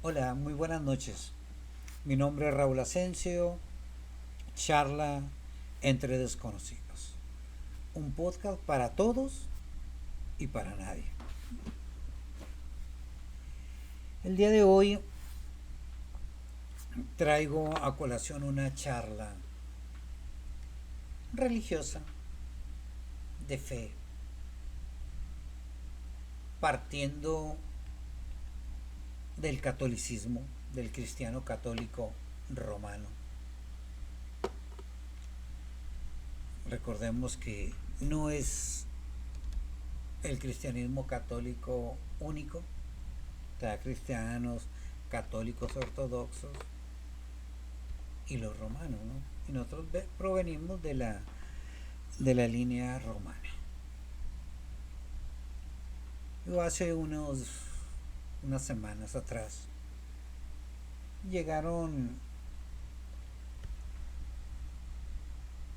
Hola, muy buenas noches. Mi nombre es Raúl Asensio, charla entre desconocidos. Un podcast para todos y para nadie. El día de hoy traigo a colación una charla religiosa, de fe, partiendo del catolicismo, del cristiano católico romano. Recordemos que no es el cristianismo católico único, está cristianos, católicos ortodoxos y los romanos, ¿no? Y nosotros provenimos de la línea romana. Yo hace unas semanas atrás llegaron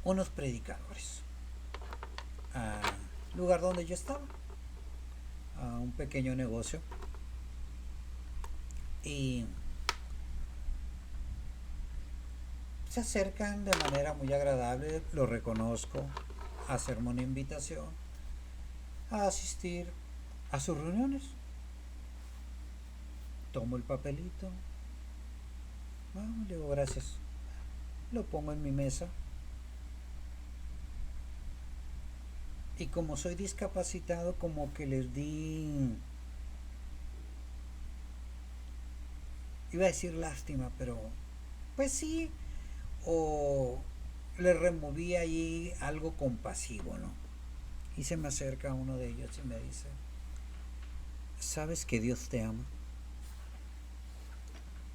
unos predicadores al lugar donde yo estaba, a un pequeño negocio, y se acercan de manera muy agradable, lo reconozco, a hacerme una invitación a asistir a sus reuniones. Tomo el papelito, le digo gracias, lo pongo en mi mesa y como soy discapacitado como que les di, iba a decir lástima, pero pues sí, o le removí ahí algo compasivo, ¿no? Y se me acerca uno de ellos y me dice, ¿sabes que Dios te ama?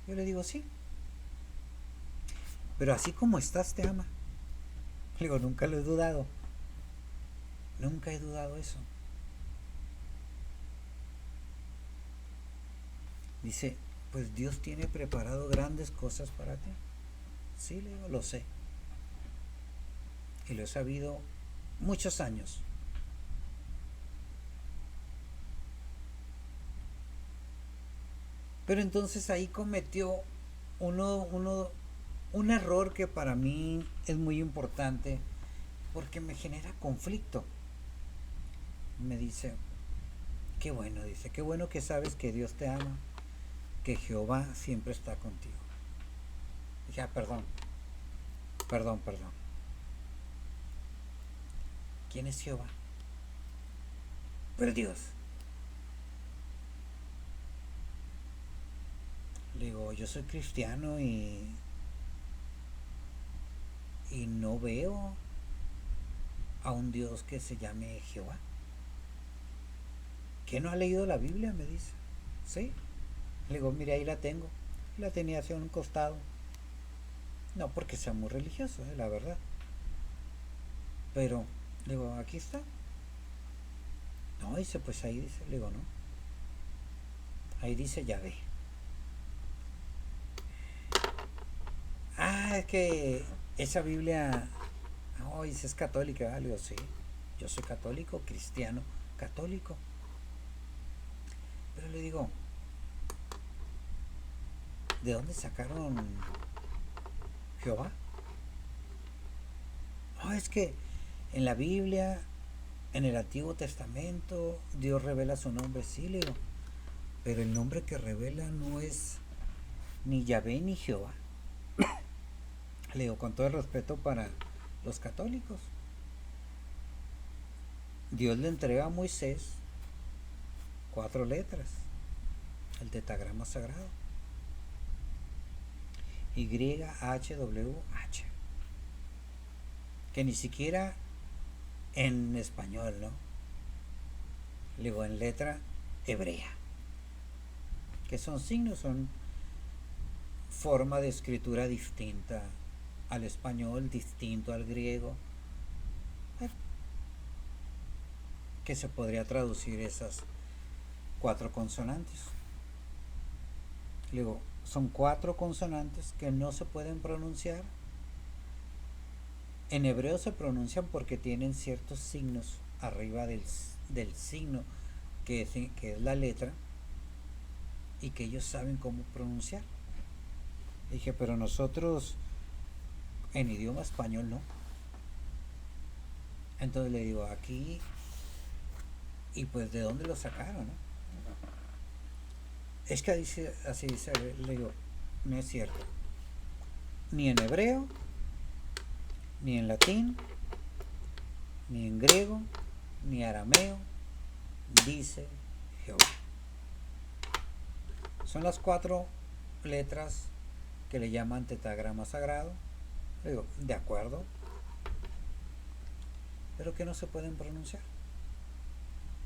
Yo le digo, sí, pero así como estás te ama. Le digo, nunca lo he dudado, nunca he dudado eso. Dice, pues Dios tiene preparado grandes cosas para ti. Sí, le digo, lo sé. Y lo he sabido muchos años. Pero entonces ahí cometió un error que para mí es muy importante porque me genera conflicto. Me dice, qué bueno, dice, qué bueno que sabes que Dios te ama, que Jehová siempre está contigo. Dije, perdón, perdón, perdón. ¿Quién es Jehová? Pero Dios. Le digo, yo soy cristiano y no veo a un Dios que se llame Jehová. ¿Que no ha leído la Biblia? Me dice. Sí. Le digo, mire, ahí la tengo. La tenía hacia un costado. No porque sea muy religioso, la verdad. Pero, le digo, aquí está. No, dice, pues ahí dice. Le digo, no. Ahí dice Yahvé. Es que esa Biblia, no, dice, es católica. Le digo, sí. Yo soy católico, cristiano, católico. Pero le digo, ¿de dónde sacaron Jehová? No, es que en la Biblia, en el Antiguo Testamento, Dios revela su nombre, sí, le digo, pero el nombre que revela no es ni Yahvé ni Jehová. Le digo, con todo el respeto para los católicos, Dios le entrega a Moisés 4 letras, el tetragrama sagrado, YHWH, que ni siquiera en español, ¿no? Le digo, en letra hebrea, que son signos, son forma de escritura distinta al español, distinto al griego, que se podría traducir esas 4 consonantes. Le digo, son 4 consonantes que no se pueden pronunciar. En hebreo se pronuncian porque tienen ciertos signos arriba del signo que es la letra, y que ellos saben cómo pronunciar. Dije, pero nosotros en idioma español no. Entonces le digo, aquí, y pues de dónde lo sacaron, ¿no? Es que dice, así dice, le digo, no es cierto. Ni en hebreo, ni en latín, ni en griego, ni arameo, dice Jehová. Son las 4 letras que le llaman tetragrama sagrado. Le digo, de acuerdo, pero que no se pueden pronunciar.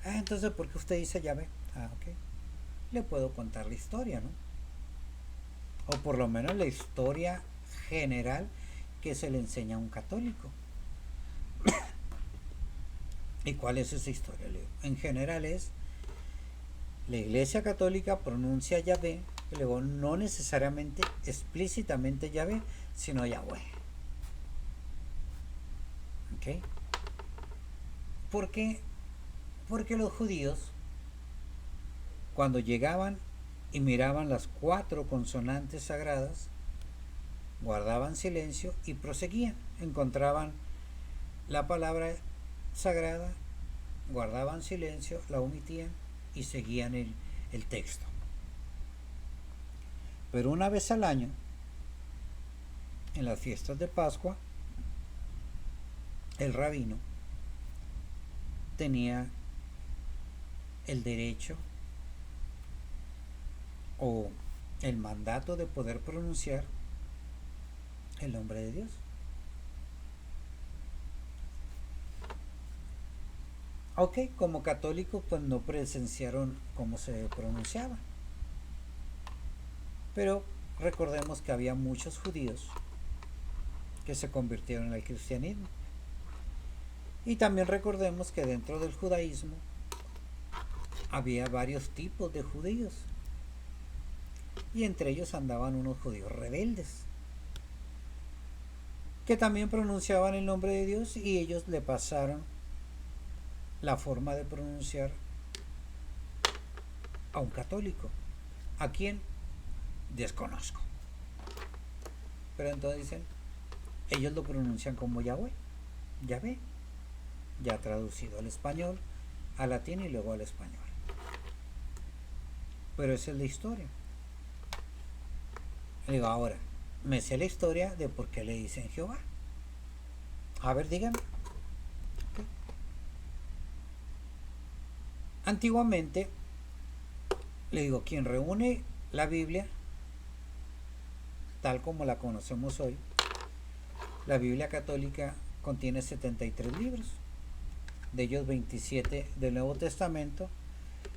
Entonces, ¿por qué usted dice Yahvé? Ok. Le puedo contar la historia, ¿no? O por lo menos la historia general que se le enseña a un católico. ¿Y cuál es esa historia? Le digo, en general es, la Iglesia Católica pronuncia Yahvé, luego no necesariamente explícitamente Yahvé, sino Yahweh. ¿Ok? ¿Por qué? Porque los judíos, cuando llegaban y miraban las 4 consonantes sagradas, guardaban silencio y proseguían. Encontraban la palabra sagrada, guardaban silencio, la omitían y seguían el texto. Pero una vez al año, en las fiestas de Pascua, el rabino tenía el derecho o el mandato de poder pronunciar el nombre de Dios. Ok, como católicos pues no presenciaron cómo se pronunciaba, pero recordemos que había muchos judíos que se convirtieron al cristianismo, y también recordemos que dentro del judaísmo había varios tipos de judíos, y entre ellos andaban unos judíos rebeldes que también pronunciaban el nombre de Dios, y ellos le pasaron la forma de pronunciar a un católico, a quien desconozco, pero entonces dicen, ellos lo pronuncian como Yahweh, Yahvé, ya traducido al español, al latín y luego al español. Pero esa es la historia. Le digo, ahora, me sé la historia de por qué le dicen Jehová. A ver, díganme. ¿Okay? Antiguamente, le digo, quien reúne la Biblia, tal como la conocemos hoy, la Biblia católica contiene 73 libros, de ellos 27 del Nuevo Testamento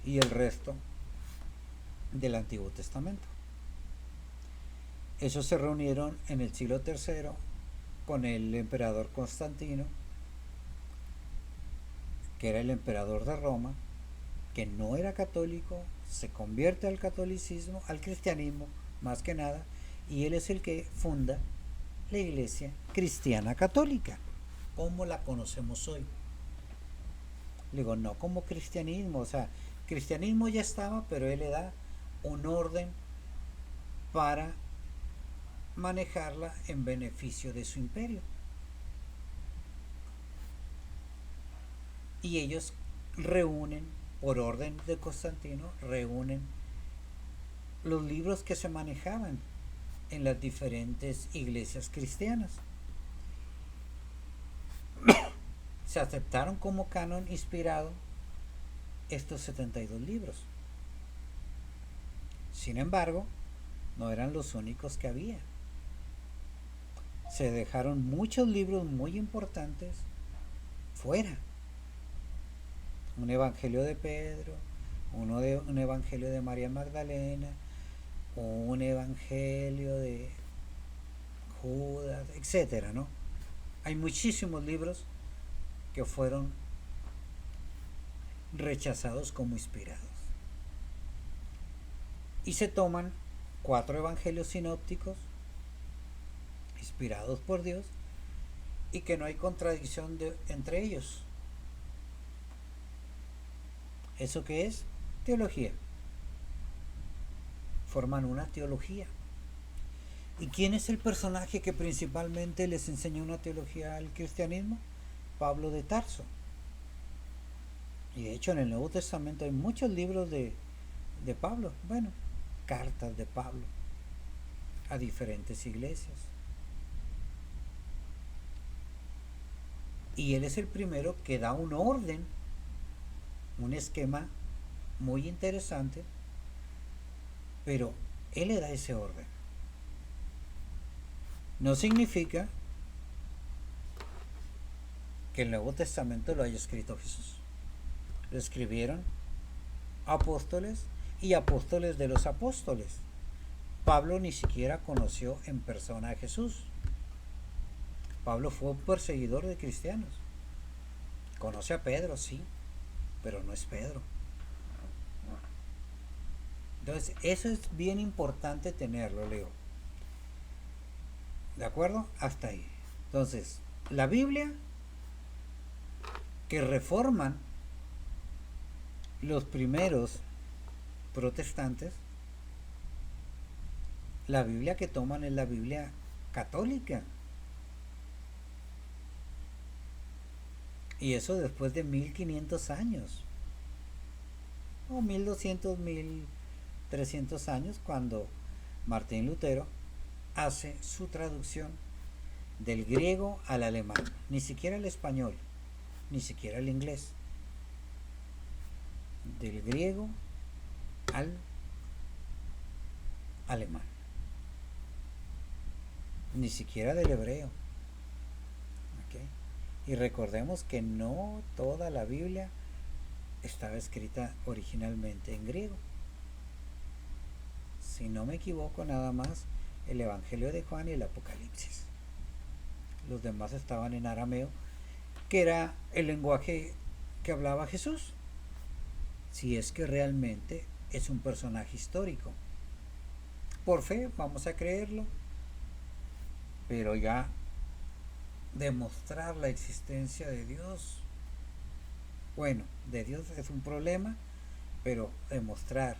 y el resto del Antiguo Testamento. Esos se reunieron en el siglo III con el emperador Constantino, que era el emperador de Roma, que no era católico, se convierte al catolicismo, al cristianismo más que nada, y él es el que funda la Iglesia Cristiana Católica, como la conocemos hoy. Le digo, no como cristianismo, o sea, cristianismo ya estaba, pero él le da un orden para manejarla en beneficio de su imperio. Y ellos reúnen, por orden de Constantino, reúnen los libros que se manejaban en las diferentes iglesias cristianas. Se aceptaron como canon inspirado estos 72 libros. Sin embargo, no eran los únicos que había. Se dejaron muchos libros muy importantes fuera. Un evangelio de Pedro, un evangelio de María Magdalena, un evangelio de Judas, etcétera, ¿no? Hay muchísimos libros que fueron rechazados como inspirados. Y se toman 4 evangelios sinópticos inspirados por Dios y que no hay contradicción entre ellos. ¿Eso qué es? Teología. forman una teología. ¿Y quién es el personaje que principalmente les enseñó una teología al cristianismo? Pablo de Tarso. Y de hecho en el Nuevo Testamento hay muchos libros de Pablo, bueno, cartas de Pablo a diferentes iglesias. Y él es el primero que da un orden, un esquema muy interesante, pero él le da ese orden. No significa que el Nuevo Testamento lo haya escrito Jesús. Lo escribieron apóstoles y apóstoles de los apóstoles. Pablo ni siquiera conoció en persona a Jesús. Pablo fue un perseguidor de cristianos. Conoce a Pedro, sí, pero no es Pedro. Entonces, eso es bien importante tenerlo, Leo. ¿De acuerdo? Hasta ahí. Entonces, la Biblia que reforman los primeros protestantes, la Biblia que toman es la Biblia católica. Y eso después de 1500 años. O 1200, 1300 años, cuando Martín Lutero hace su traducción del griego al alemán. Ni siquiera el español, ni siquiera el inglés. Del griego al alemán. Ni siquiera del hebreo. ¿Okay? Y recordemos que no toda la Biblia estaba escrita originalmente en griego. Si no me equivoco, nada más el Evangelio de Juan y el Apocalipsis. Los demás estaban en arameo, que era el lenguaje que hablaba Jesús, si es que realmente es un personaje histórico. Por fe vamos a creerlo, pero ya demostrar la existencia de Dios, bueno, de Dios es un problema, pero demostrar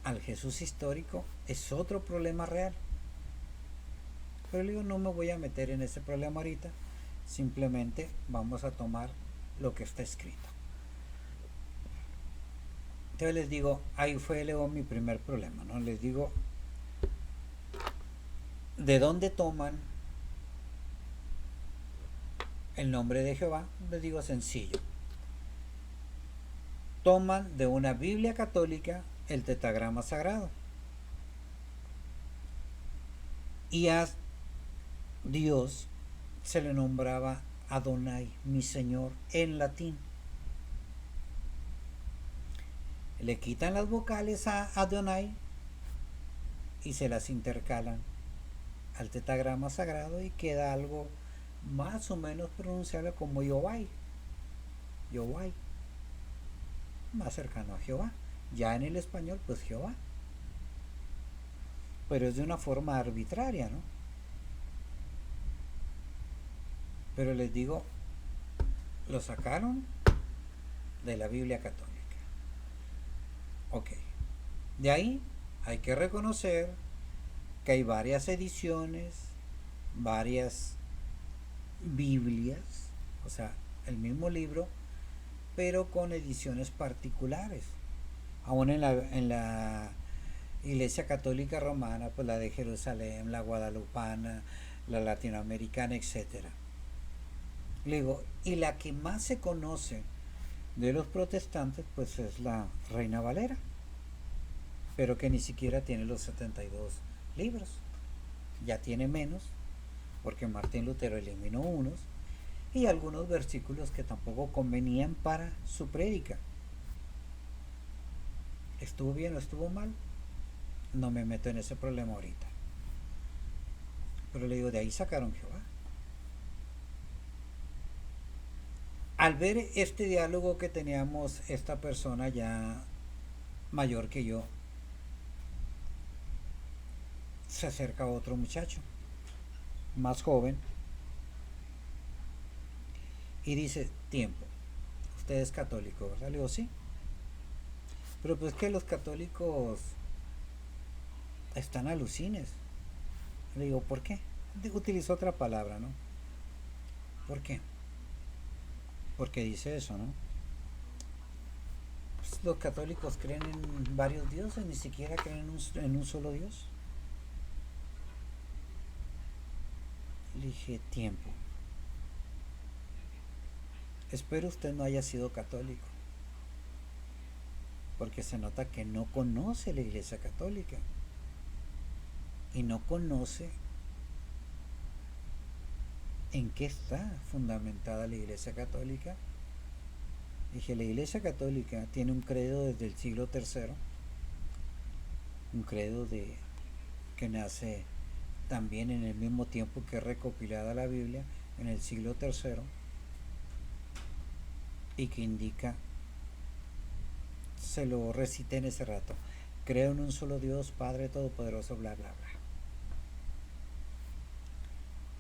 al Jesús histórico es otro problema real. Pero yo no me voy a meter en ese problema ahorita, simplemente vamos a tomar lo que está escrito. Entonces les digo, ahí fue luego mi primer problema, ¿no? Les digo, ¿de dónde toman el nombre de Jehová? Les digo sencillo. Toman de una Biblia católica el tetragrama sagrado. Y a Dios se le nombraba Adonai, mi Señor, en latín. Le quitan las vocales a Adonai y se las intercalan al tetragrama sagrado y queda algo más o menos pronunciable como Yahweh. Yahweh, más cercano a Jehová. Ya en el español, pues Jehová. Pero es de una forma arbitraria, ¿no? Pero les digo, lo sacaron de la Biblia católica. Ok. De ahí hay que reconocer que hay varias ediciones, varias Biblias, o sea, el mismo libro, pero con ediciones particulares. Aún en la Iglesia Católica Romana, pues la de Jerusalén, la guadalupana, la latinoamericana, etcétera. Luego, y la que más se conoce de los protestantes, pues es la Reina Valera, pero que ni siquiera tiene los 72 libros, ya tiene menos, porque Martín Lutero eliminó unos, y algunos versículos que tampoco convenían para su prédica. ¿Estuvo bien o estuvo mal? No me meto en ese problema ahorita. Pero le digo, de ahí sacaron Jehová. Al ver este diálogo que teníamos, esta persona ya mayor que yo, se acerca a otro muchacho, más joven, y dice, tiempo, usted es católico, ¿verdad? Le digo, sí. Pero pues que los católicos están alucines. Le digo, ¿por qué? Utilizó otra palabra, ¿no? ¿Por qué? Porque dice eso, ¿no? Pues los católicos creen en varios dioses, ni siquiera creen en un solo Dios. Le dije, tiempo. Espero usted no haya sido católico, porque se nota que no conoce la Iglesia Católica y no conoce en qué está fundamentada la Iglesia Católica. Dije, la Iglesia Católica tiene un credo desde el siglo III, un credo que nace también en el mismo tiempo que es recopilada la Biblia, en el siglo III, y que indica, se lo recité en ese rato, creo en un solo Dios, Padre Todopoderoso, bla, bla, bla.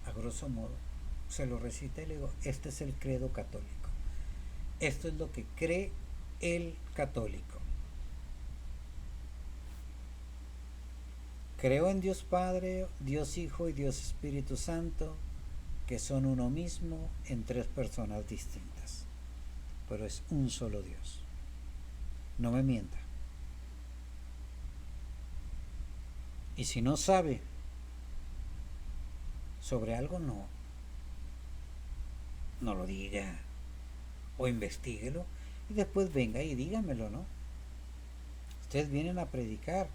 A grosso modo, se lo recité y le digo, este es el credo católico. Esto es lo que cree el católico. Creo en Dios Padre, Dios Hijo y Dios Espíritu Santo, que son uno mismo en tres personas distintas, pero es un solo Dios. No me mienta. Y si no sabe sobre algo, no lo diga, o investiguelo y después venga y dígamelo, ¿no? Ustedes vienen a predicar,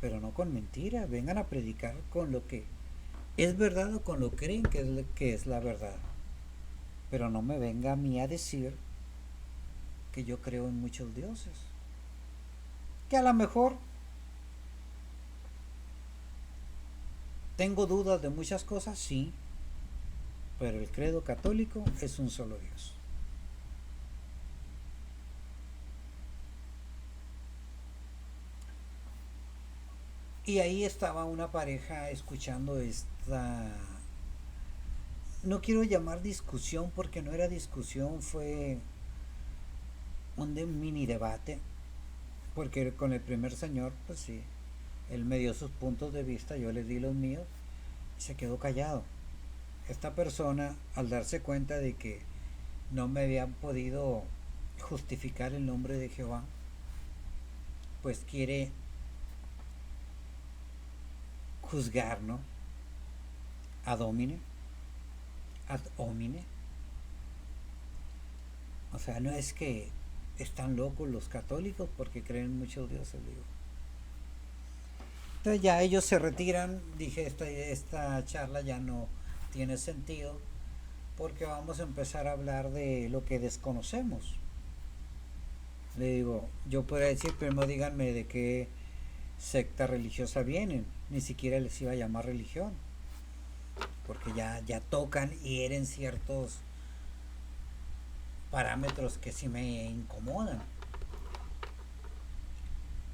pero no con mentira, vengan a predicar con lo que es verdad o con lo que creen que es la verdad. Pero no me venga a mí a decir que yo creo en muchos dioses. Que a lo mejor tengo dudas de muchas cosas, sí, pero el credo católico es un solo Dios. Y ahí estaba una pareja escuchando esta, no quiero llamar discusión porque no era discusión, fue un mini debate, porque con el primer señor, pues sí, él me dio sus puntos de vista, yo le di los míos y se quedó callado. Esta persona, al darse cuenta de que no me habían podido justificar el nombre de Jehová, pues quiere juzgar, ¿no? Ad homine, ad homine. O sea, no es que están locos los católicos porque creen en muchos dioses, digo. Entonces ya ellos se retiran, dije, esta charla ya no tiene sentido porque vamos a empezar a hablar de lo que desconocemos. Le digo, yo podría decir, primero díganme de qué secta religiosa vienen, ni siquiera les iba a llamar religión, porque ya tocan y hieren ciertos parámetros que sí me incomodan.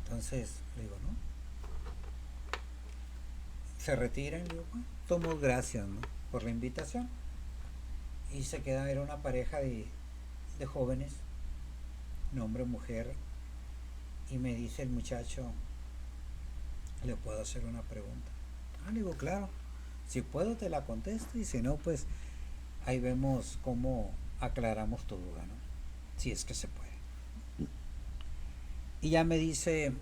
Entonces, le digo, ¿no? Se retiran, le digo, bueno, tomo gracias, ¿no? Por la invitación. Y se queda, era una pareja de jóvenes, un hombre, mujer, y me dice el muchacho, ¿le puedo hacer una pregunta? Le digo, claro, si puedo te la contesto y si no, pues ahí vemos cómo aclaramos tu duda, ¿no? Si es que se puede. Y ya me dice,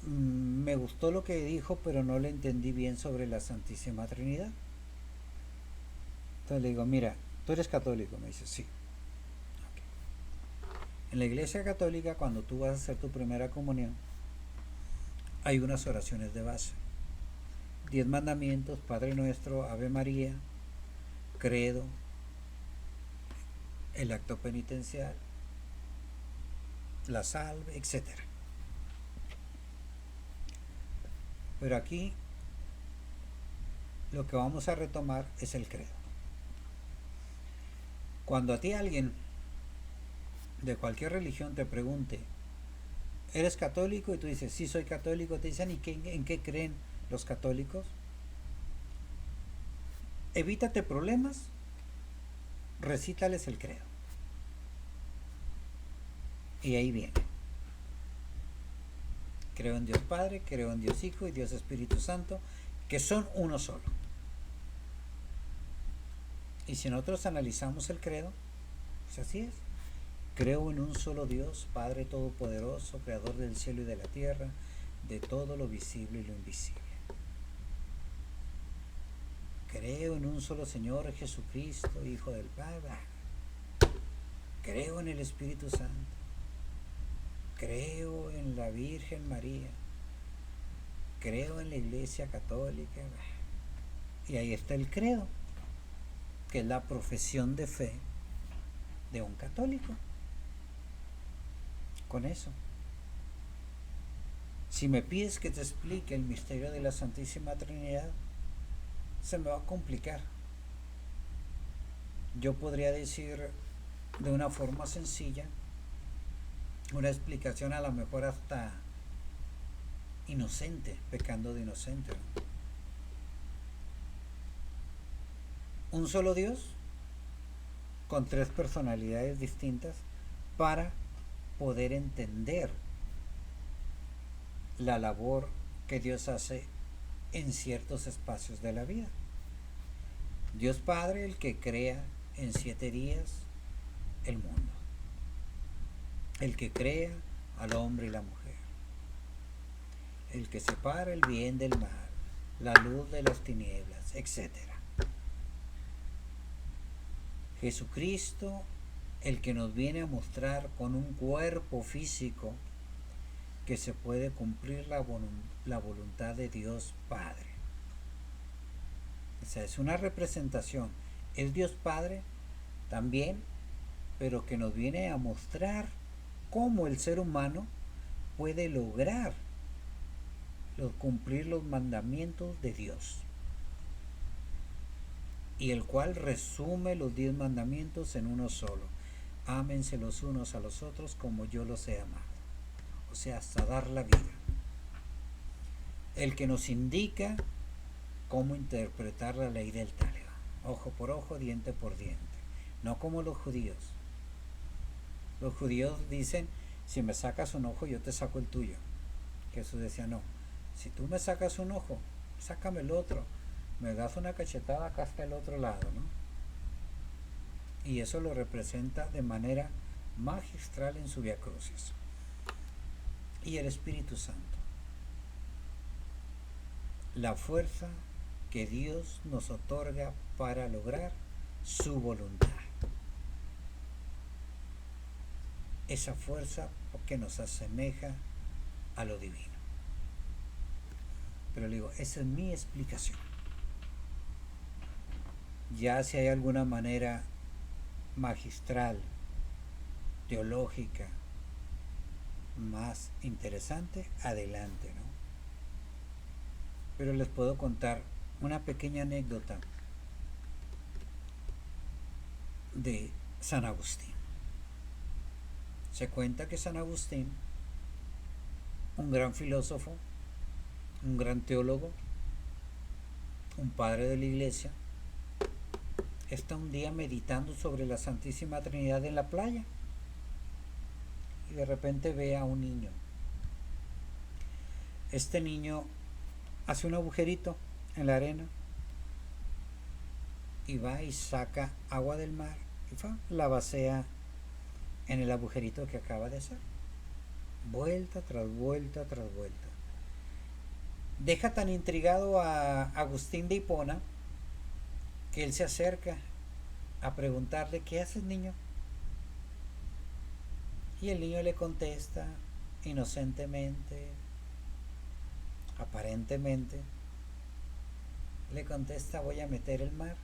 me gustó lo que dijo, pero no le entendí bien sobre la Santísima Trinidad. Entonces le digo, mira, tú eres católico, me dice, sí. Okay. En la Iglesia Católica, cuando tú vas a hacer tu primera comunión, hay unas oraciones de base. 10 mandamientos, Padre Nuestro, Ave María, Credo, el acto penitencial, la salve, etc. Pero aquí lo que vamos a retomar es el credo. Cuando a ti alguien de cualquier religión te pregunte, ¿eres católico? Y tú dices, sí, soy católico, te dicen, ¿y en qué creen los católicos? Evítate problemas, recítales el credo. Y ahí viene. Creo en Dios Padre, creo en Dios Hijo y Dios Espíritu Santo, que son uno solo. Y si nosotros analizamos el credo, pues así es. Creo en un solo Dios, Padre Todopoderoso, Creador del cielo y de la tierra, de todo lo visible y lo invisible. Creo en un solo Señor Jesucristo, Hijo del Padre. Creo en el Espíritu Santo. Creo en la Virgen María. Creo en la Iglesia Católica. Y ahí está el credo, que es la profesión de fe de un católico. Con eso. Si me pides que te explique el misterio de la Santísima Trinidad, se me va a complicar. Yo podría decir de una forma sencilla una explicación a lo mejor hasta inocente, pecando de inocente, ¿no? Un solo Dios con tres personalidades distintas para poder entender la labor que Dios hace en ciertos espacios de la vida. Dios Padre, el que crea en 7 días el mundo, el que crea al hombre y la mujer, el que separa el bien del mal, la luz de las tinieblas, etc. Jesucristo, el que nos viene a mostrar con un cuerpo físico que se puede cumplir la voluntad de Dios Padre. O sea, es una representación. Es Dios Padre también, pero que nos viene a mostrar cómo el ser humano puede lograr cumplir los mandamientos de Dios, y el cual resume los 10 mandamientos en uno solo: ámense los unos a los otros como yo los he amado. O sea, hasta dar la vida. El que nos indica cómo interpretar la ley del talión: ojo por ojo, diente por diente. No como los judíos. Los judíos dicen: si me sacas un ojo, yo te saco el tuyo. Jesús decía: no, si tú me sacas un ojo, sácame el otro. Me das una cachetada, acá está el otro lado, ¿no? Y eso lo representa de manera magistral en su Vía Crucis. Y el Espíritu Santo, la fuerza que Dios nos otorga para lograr su voluntad. Esa fuerza que nos asemeja a lo divino. Pero le digo, esa es mi explicación. Ya si hay alguna manera magistral, teológica, más interesante, adelante, ¿no? Pero les puedo contar una pequeña anécdota de San Agustín. Se cuenta que San Agustín, un gran filósofo, un gran teólogo, un padre de la Iglesia, está un día meditando sobre la Santísima Trinidad en la playa y de repente ve a un niño. Este niño hace un agujerito en la arena y va y saca agua del mar y la vacía en el agujerito que acaba de hacer, vuelta tras vuelta tras vuelta. Deja tan intrigado a Agustín de Hipona que él se acerca a preguntarle: ¿qué haces, niño? Y el niño le contesta inocentemente, aparentemente, le contesta: voy a meter el mar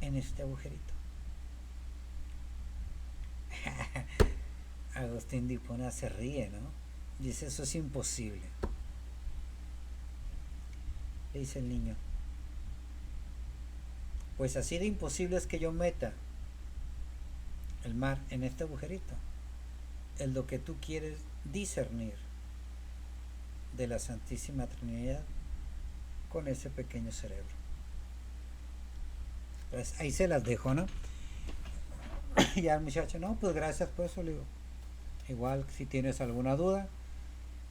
en este agujerito. Agustín de Hipona se ríe, ¿no? Dice: eso es imposible. Le dice el niño: pues así de imposible es que yo meta el mar en este agujerito. Es lo que tú quieres discernir de la Santísima Trinidad con ese pequeño cerebro. Pues ahí se las dejo, ¿no? Y al muchacho: no, pues gracias por eso. Le digo: igual si tienes alguna duda,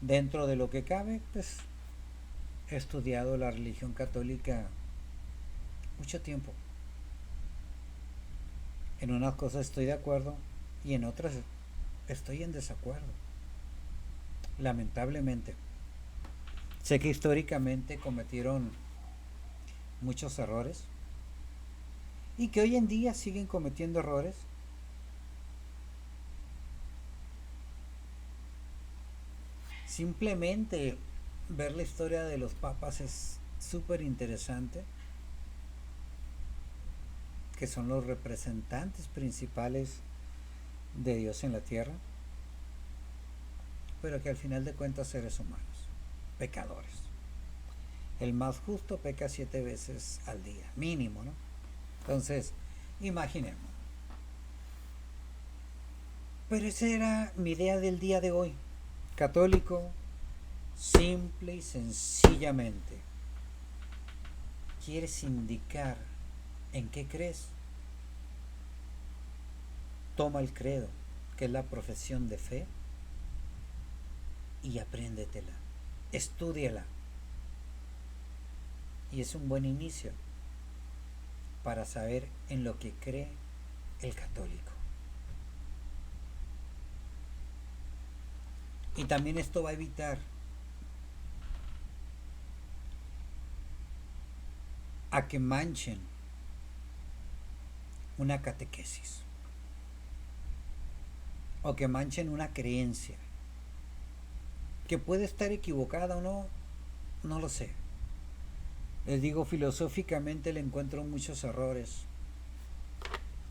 Dentro de lo que cabe, pues he estudiado la religión católica mucho tiempo. En unas cosas estoy de acuerdo y en otras estoy en desacuerdo. Lamentablemente. Sé que históricamente cometieron muchos errores y que hoy en día siguen cometiendo errores. Simplemente ver la historia de los papas es súper interesante, que son los representantes principales de Dios en la tierra, pero que al final de cuentas seres humanos, pecadores. El más justo peca 7 veces al día, mínimo, ¿no? Entonces, imaginemos. Pero esa era mi idea del día de hoy. Católico, simple y sencillamente. ¿Quieres indicar en qué crees? Toma el credo, que es la profesión de fe, y apréndetela. Estúdiala. Y es un buen inicio para saber en lo que cree el católico. Y también esto va a evitar a que manchen una catequesis o que manchen una creencia que puede estar equivocada o no, no lo sé. Les digo, filosóficamente le encuentro muchos errores.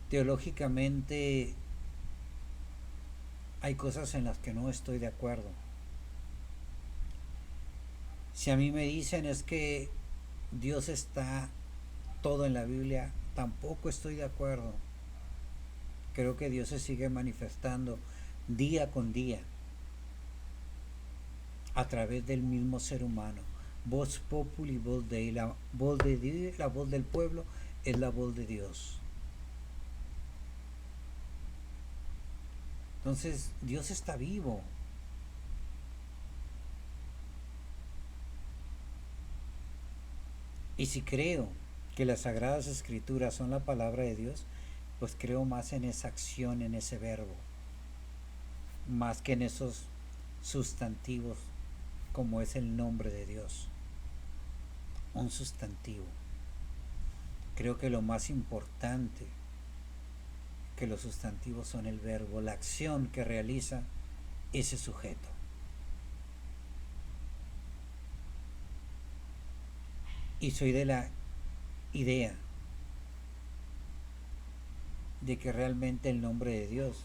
Teológicamente hay cosas en las que no estoy de acuerdo. Si a mí me dicen es que Dios está todo en la Biblia, tampoco estoy de acuerdo. Creo que Dios se sigue manifestando día con día a través del mismo ser humano. Voz populi, voz de la voz de Dios, la voz del pueblo es la voz de Dios. Entonces, Dios está vivo. Y si creo que las Sagradas Escrituras son la palabra de Dios, pues creo más en esa acción, en ese verbo, más que en esos sustantivos como es el nombre de Dios. Un sustantivo. Creo que lo más importante que los sustantivos son el verbo, la acción que realiza ese sujeto. Y soy de la idea de que realmente el nombre de Dios,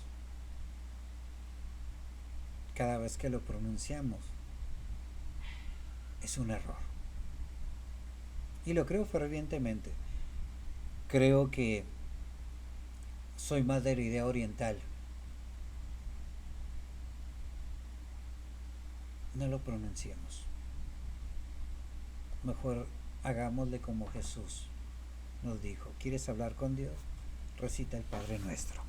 cada vez que lo pronunciamos, es un error. Y lo creo fervientemente. Creo que soy más de la idea oriental. No lo pronunciemos. Mejor hagámosle como Jesús nos dijo. ¿Quieres hablar con Dios? Recita el Padre Nuestro.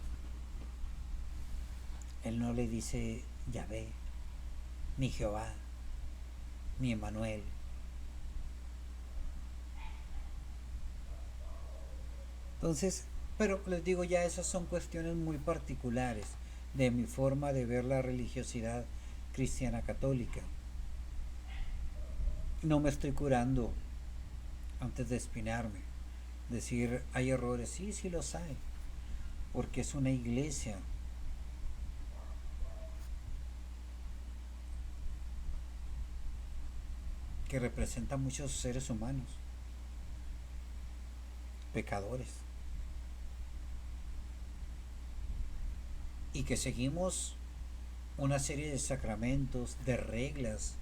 Él no le dice Yahvé, ni Jehová, ni Emmanuel. Entonces, pero les digo, ya esas son cuestiones muy particulares de mi forma de ver la religiosidad cristiana católica. No me estoy curando antes de espinarme. Decir, hay errores, sí, sí los hay, porque es una iglesia que representa muchos seres humanos, pecadores, y que seguimos una serie de sacramentos, de reglas,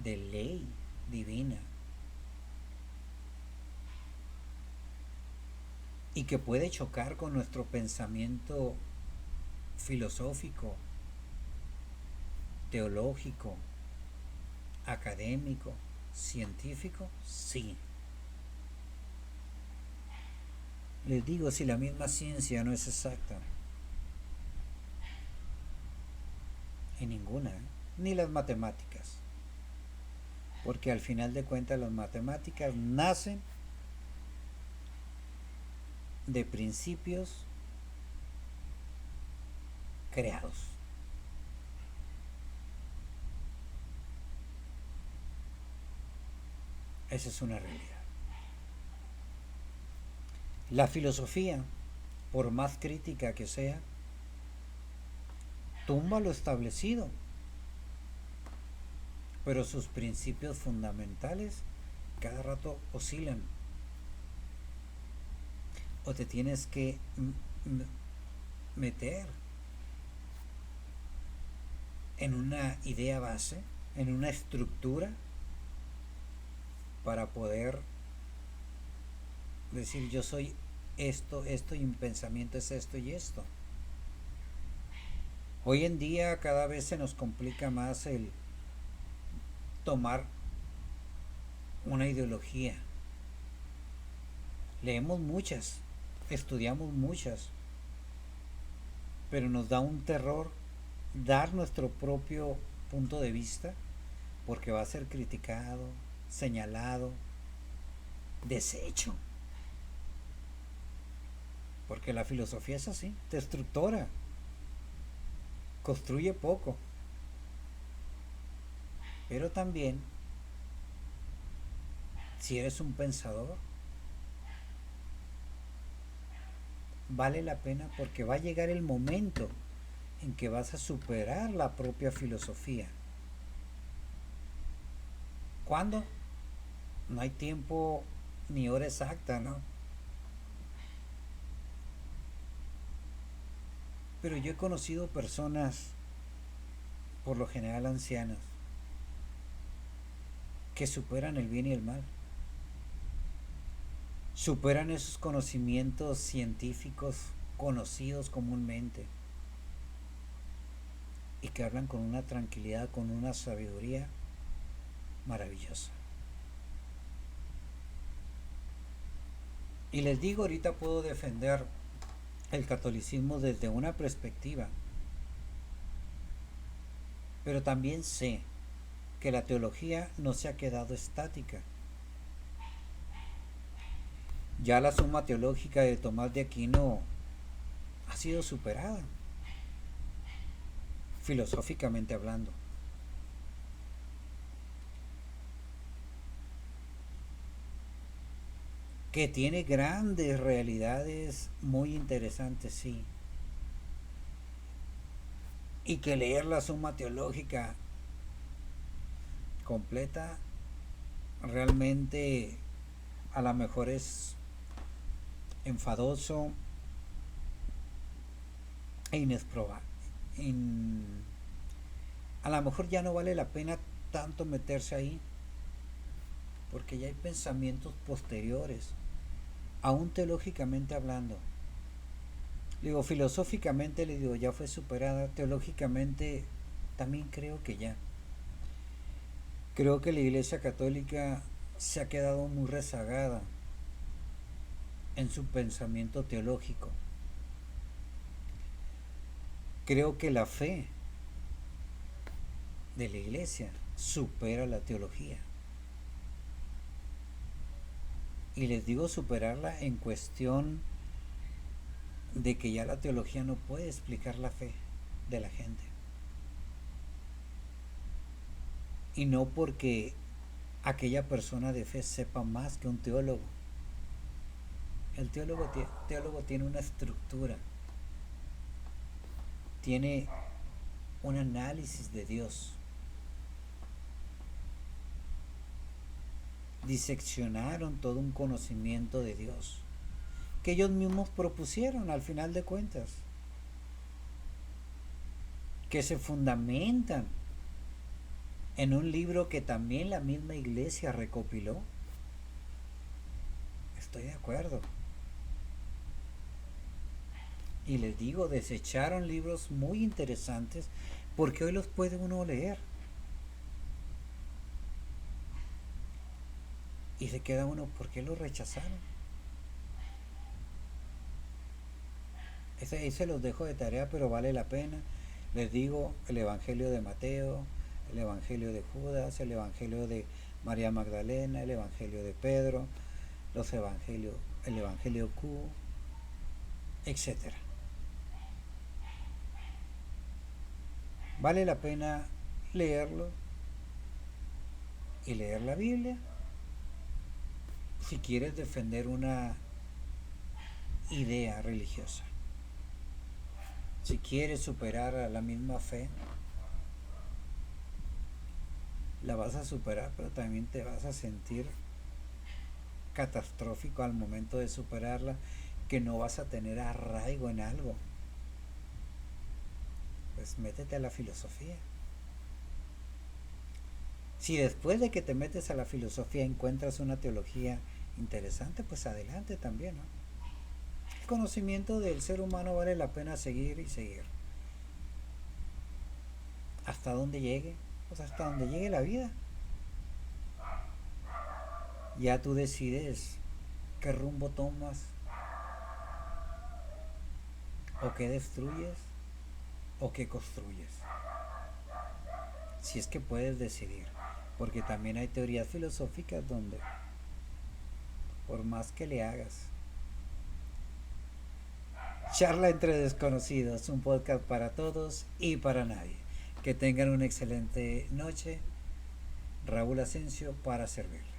de ley divina, y que puede chocar con nuestro pensamiento filosófico, teológico, académico, científico, sí. Les digo, si la misma ciencia no es exacta, en ninguna, ni las matemáticas, porque al final de cuentas las matemáticas nacen de principios creados. Esa es una realidad. La filosofía, por más crítica que sea, tumba lo establecido, pero sus principios fundamentales cada rato oscilan. O te tienes que meter en una idea base, en una estructura, para poder decir yo soy esto, esto, y mi pensamiento es esto y esto. Hoy en día cada vez se nos complica más el tomar una ideología. Leemos muchas, estudiamos muchas, pero nos da un terror dar nuestro propio punto de vista porque va a ser criticado, señalado, deshecho. Porque la filosofía es así, destructora, construye poco, pero también, si eres un pensador, vale la pena porque va a llegar el momento en que vas a superar la propia filosofía. ¿Cuándo? No hay tiempo ni hora exacta, ¿no? Pero yo he conocido personas, por lo general ancianas, que superan el bien y el mal. Superan esos conocimientos científicos conocidos comúnmente y que hablan con una tranquilidad, con una sabiduría maravillosa. Y les digo, ahorita puedo defender el catolicismo desde una perspectiva, pero también sé que la teología no se ha quedado estática. Ya la suma teológica de Tomás de Aquino ha sido superada, filosóficamente hablando. Que tiene grandes realidades muy interesantes, sí. Y que leer la suma teológica completa realmente a lo mejor es enfadoso e inexprobable. A lo mejor ya no vale la pena tanto meterse ahí porque ya hay pensamientos posteriores, aún teológicamente hablando. Le digo, filosóficamente le digo, ya fue superada, teológicamente también creo que ya. Creo que la Iglesia Católica se ha quedado muy rezagada en su pensamiento teológico. Creo que la fe de la Iglesia supera la teología. Y les digo superarla en cuestión de que ya la teología no puede explicar la fe de la gente. Y no porque aquella persona de fe sepa más que un teólogo. El teólogo tiene una estructura, tiene un análisis de Dios. Diseccionaron todo un conocimiento de Dios que ellos mismos propusieron al final de cuentas, que se fundamentan en un libro que también la misma iglesia recopiló. Estoy de acuerdo. Y les digo, desecharon libros muy interesantes porque hoy los puede uno leer. Y se queda uno, ¿por qué lo rechazaron? Ahí se los dejo de tarea, pero vale la pena. Les digo, el Evangelio de Mateo, el Evangelio de Judas, el Evangelio de María Magdalena, el Evangelio de Pedro, los evangelios, el Evangelio Q, etcétera. Vale la pena leerlo y leer la Biblia si quieres defender una idea religiosa. Si quieres superar a la misma fe, la vas a superar, pero también te vas a sentir catastrófico al momento de superarla, que no vas a tener arraigo en algo. Pues métete a la filosofía. Si después de que te metes a la filosofía encuentras una teología interesante, pues adelante también, ¿no? El conocimiento del ser humano vale la pena seguir y seguir. ¿Hasta dónde llegue? Pues hasta donde llegue la vida. Ya tú decides qué rumbo tomas, o qué destruyes, o qué construyes. Si es que puedes decidir. Porque también hay teorías filosóficas donde, por más que le hagas, Charla entre desconocidos, un podcast para todos y para nadie. Que tengan una excelente noche. Raúl Asensio para servir.